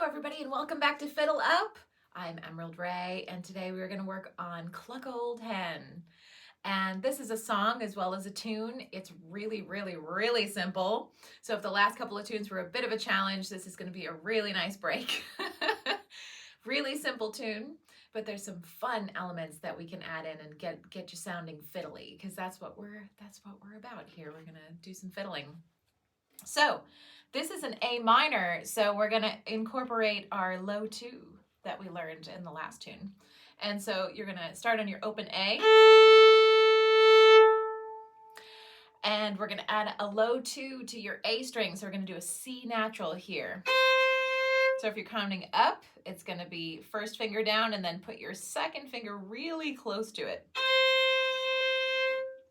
everybody, and welcome back to FiddleUP. I'm Emerald Ray, and today we're going to work on Cluck Old Hen. And this is a song as well as a tune. It's really simple. So if the last couple of tunes were a bit of a challenge, this is going to be a really nice break. Really simple tune, but there's some fun elements that we can add in and get you sounding fiddly, because that's what we're about here. We're going to do some fiddling. So this is an A minor, so we're going to incorporate our low 2 that we learned in the last tune. And so you're going to start on your open A, and we're going to add a low 2 to your A string, so we're going to do a C natural here. So if you're counting up, it's going to be first finger down and then put your second finger really close to it.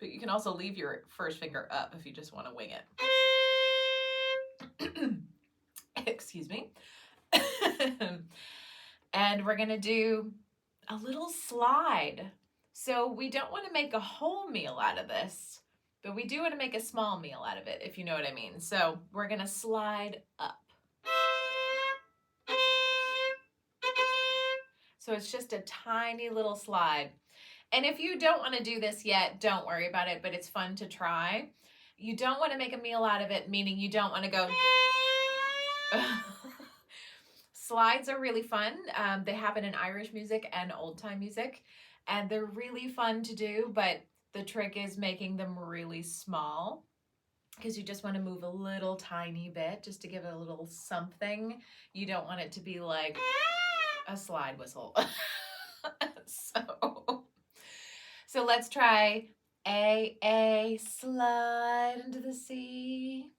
But you can also leave your first finger up if you just want to wing it. Excuse me. And we're going to do a little slide. So we don't want to make a whole meal out of this, but we do want to make a small meal out of it, if you know what I mean. So we're going to slide up. So it's just a tiny little slide. And if you don't want to do this yet, don't worry about it, but it's fun to try. You don't want to make a meal out of it, meaning you don't want to go... Slides are really fun. They happen in Irish music and old-time music, and they're really fun to do, but the trick is making them really small, because you just want to move a little tiny bit just to give it a little something. You don't want it to be like a slide whistle. So let's try A, slide into the C.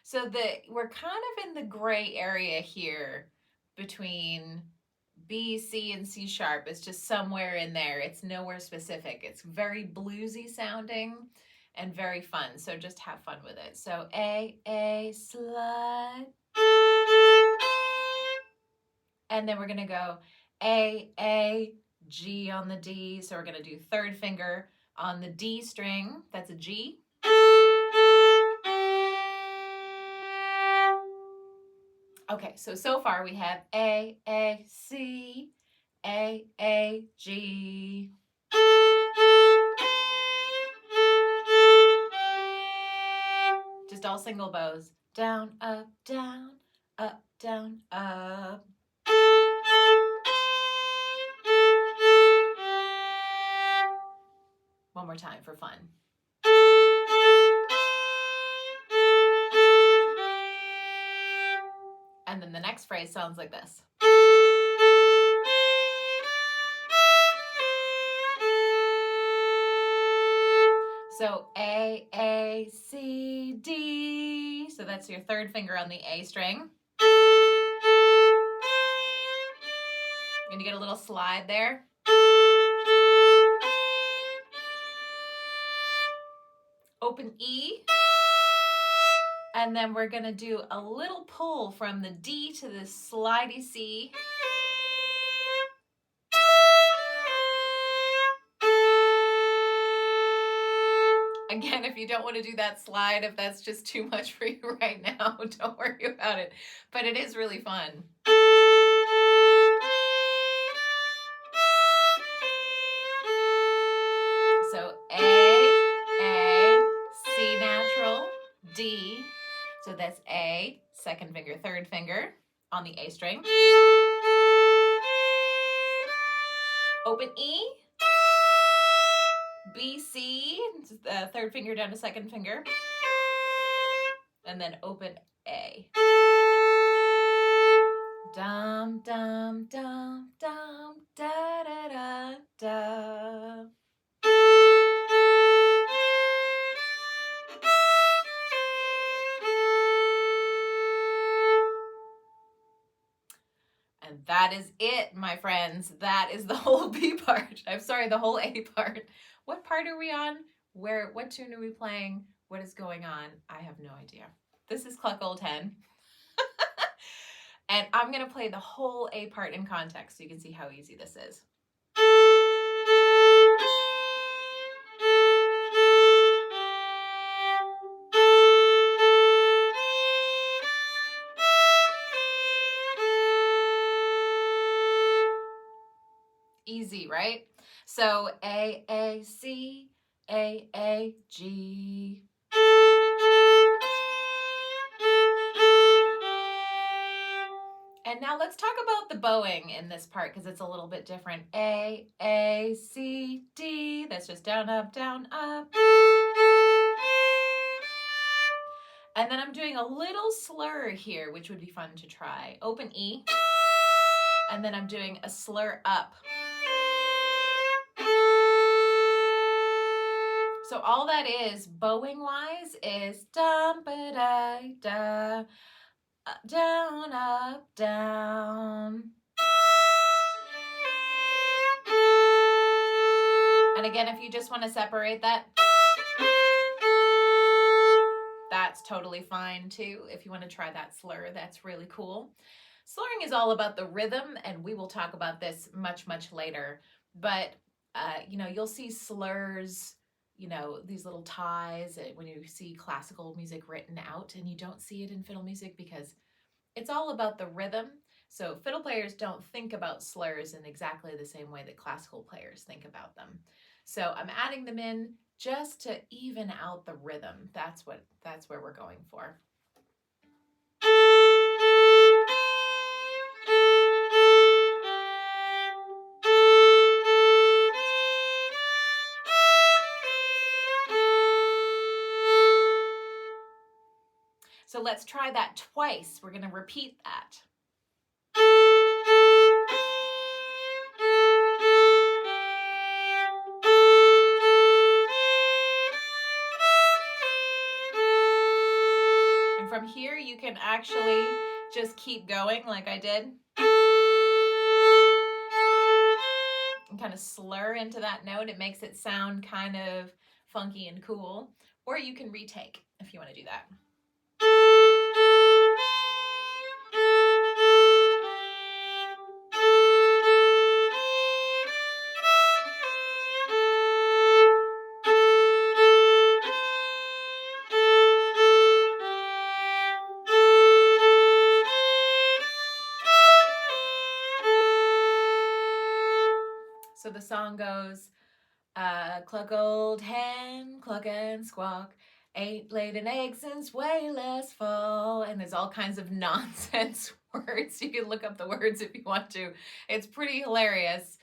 So we're kind of in the gray area here between B, C, and C sharp. It's just somewhere in there. It's nowhere specific. It's very bluesy sounding and very fun. So just have fun with it. So A, slide. And then we're going to go A, G on the D. So we're going to do third finger on the D string. That's a G. Okay, so far we have A, C, A, G. Just all single bows. Down, up, down, up, down, up. One more time for fun. And then the next phrase sounds like this. So A, C, D. So that's your third finger on the A string. You're gonna get a little slide there. Open E. And then we're gonna do a little pull from the D to the slidey C. Again, if you don't want to do that slide, if that's just too much for you right now, don't worry about it. But it is really fun. So A, C natural, D. So that's A, second finger, third finger on the A string. Open E. B, C, third finger down to second finger, and then open A. Dum, dum, dum, dum, da, da, da, da. And that is it, my friends. That is the whole B part. I'm sorry, the whole A part. What part are we on? What tune are we playing? What is going on? I have no idea. This is Cluck Old Hen. And I'm going to play the whole A part in context so you can see how easy this is. Easy, right? So A, A, C, A, A, G. And now let's talk about the bowing in this part because it's a little bit different. A, A, C, D. That's just down, up, down, up. And then I'm doing a little slur here, which would be fun to try. Open E. And then I'm doing a slur up. So all that is, bowing-wise, is dum-ba-da-da, down, up, down. And again, if you just want to separate that, that's totally fine too. If you want to try that slur, that's really cool. Slurring is all about the rhythm, and we will talk about this much, much later. But, you know, you'll see slurs, you know, these little ties when you see classical music written out, and you don't see it in fiddle music because it's all about the rhythm. So fiddle players don't think about slurs in exactly the same way that classical players think about them. So I'm adding them in just to even out the rhythm. That's where we're going for. So let's try that twice. We're going to repeat that. And from here, you can actually just keep going like I did. And kind of slur into that note. It makes it sound kind of funky and cool. Or you can retake if you want to do that. So the song goes, cluck old hen, cluck and squawk, ain't laid an egg since way last fall. And there's all kinds of nonsense words. You can look up the words if you want to. It's pretty hilarious.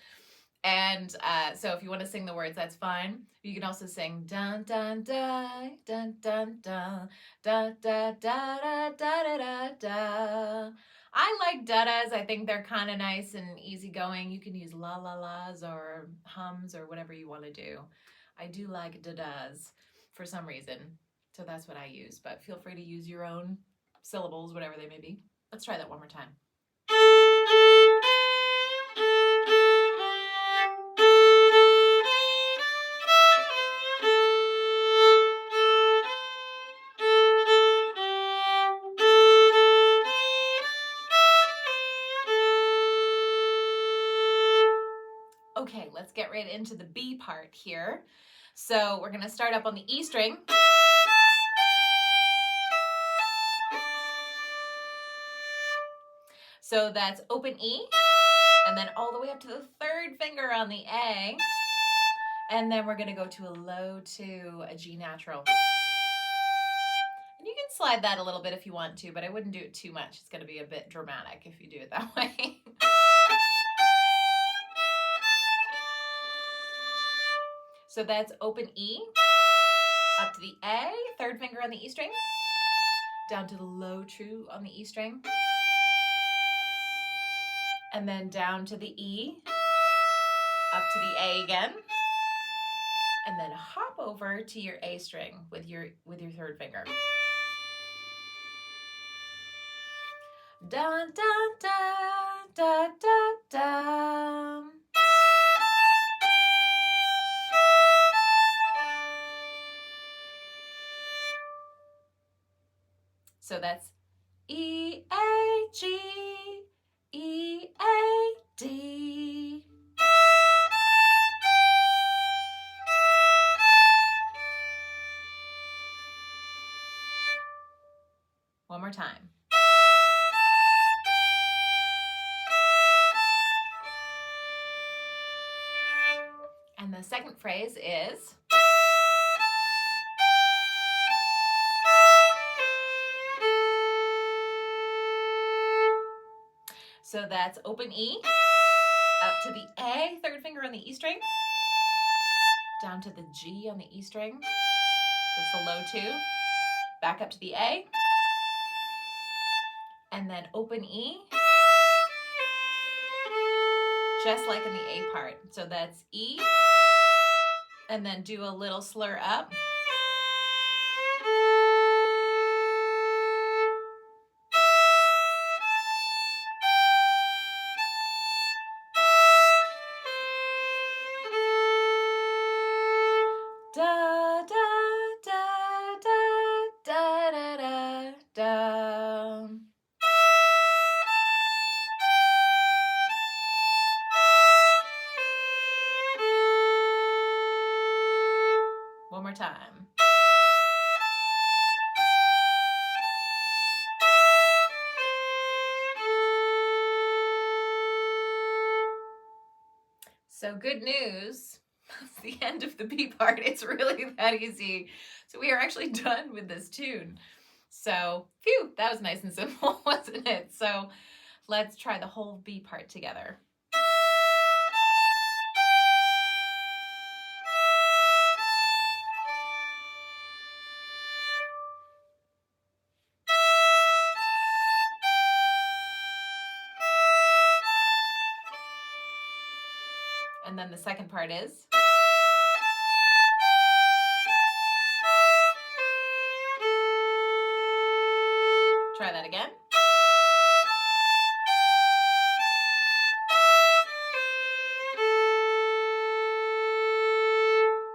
And so if you want to sing the words, that's fine. You can also sing dun dun dun dun dun dun dun dun da da da da da. I like da-das. I think they're kind of nice and easygoing. You can use la-la-las or hums or whatever you want to do. I do like da-das for some reason, so that's what I use. But feel free to use your own syllables, whatever they may be. Let's try that one more time. Okay, let's get right into the B part here. So we're going to start up on the E string. So that's open E, and then all the way up to the third finger on the A. And then we're going to go to a low to a G natural. And you can slide that a little bit if you want to, but I wouldn't do it too much. It's going to be a bit dramatic if you do it that way. So that's open E, up to the A, third finger on the E string, down to the low true on the E string, and then down to the E, up to the A again, and then hop over to your A string with your third finger. Dun dun dun dun dun dun. So that's E, A, G, E, A, D. One more time. And the second phrase is, so that's open E, up to the A, third finger on the E string, down to the G on the E string, that's the low 2, back up to the A, and then open E, just like in the A part. So that's E, and then do a little slur up. Da da da da da da da da. One more time. So good news, that's the end of the B part. It's really that easy. So we are actually done with this tune. So, phew, that was nice and simple, wasn't it? So let's try the whole B part together. And then the second part is, try that again.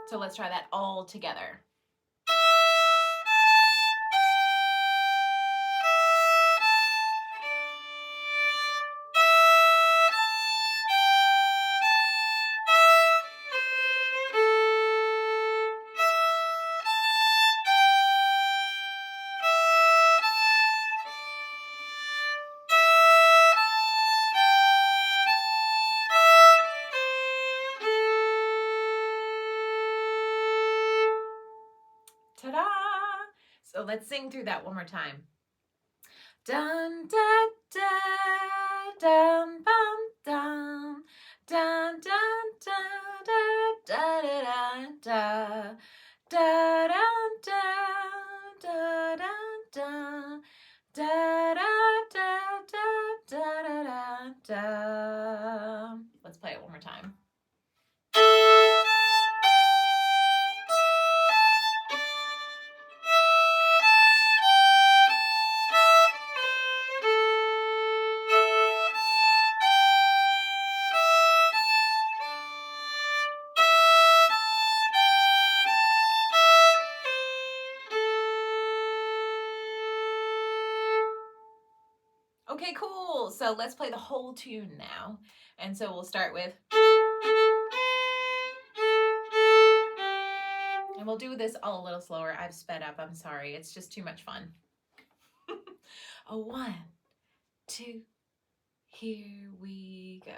So let's try that all together. Ta-da! So let's sing through that one more time. Dun da da dum bum dum dun dun da da da da da da da da da da da da da. Let's play it one more time. Okay, cool. So let's play the whole tune now. And so we'll start with, and we'll do this all a little slower. I've sped up, I'm sorry. It's just too much fun. A 1, 2, here we go.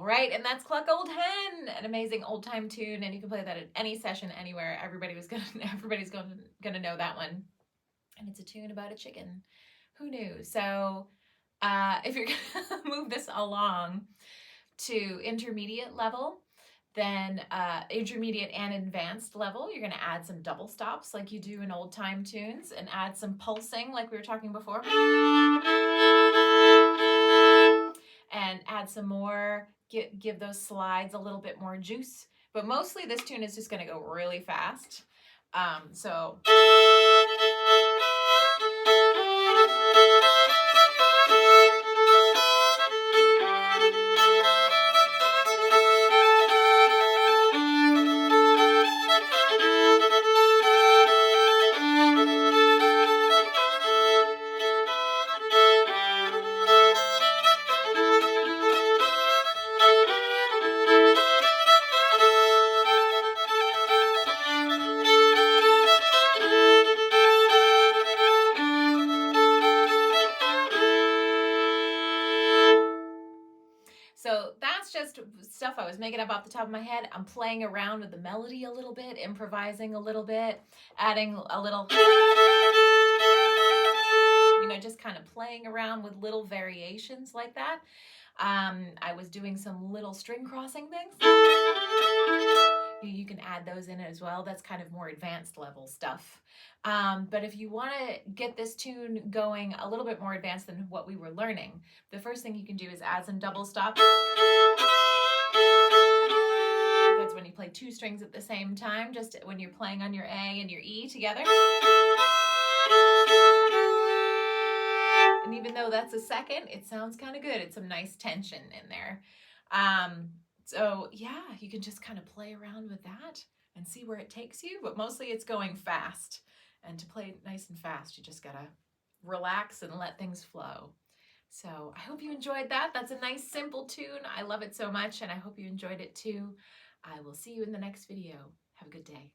Right, and that's Cluck Old Hen, an amazing old time tune, and you can play that at any session, anywhere. Everybody's gonna know that one. And it's a tune about a chicken. Who knew? So if you're gonna move this along to intermediate level, then intermediate and advanced level, you're gonna add some double stops like you do in old time tunes, and add some pulsing like we were talking before. And and add some more, give those slides a little bit more juice. But mostly this tune is just going to go really fast. So... So that's just stuff I was making up off the top of my head. I'm playing around with the melody a little bit, improvising a little bit, adding a little, just kind of playing around with little variations like that. I was doing some little string crossing things. You can add those in as well. That's kind of more advanced level stuff. But if you want to get this tune going a little bit more advanced than what we were learning, the first thing you can do is add some double stops. That's when you play two strings at the same time, just when you're playing on your A and your E together. And even though that's a second, it sounds kind of good. It's some nice tension in there. So yeah, you can just kind of play around with that and see where it takes you, but mostly it's going fast. And to play nice and fast, you just gotta relax and let things flow. So I hope you enjoyed that. That's a nice, simple tune. I love it so much, and I hope you enjoyed it too. I will see you in the next video. Have a good day.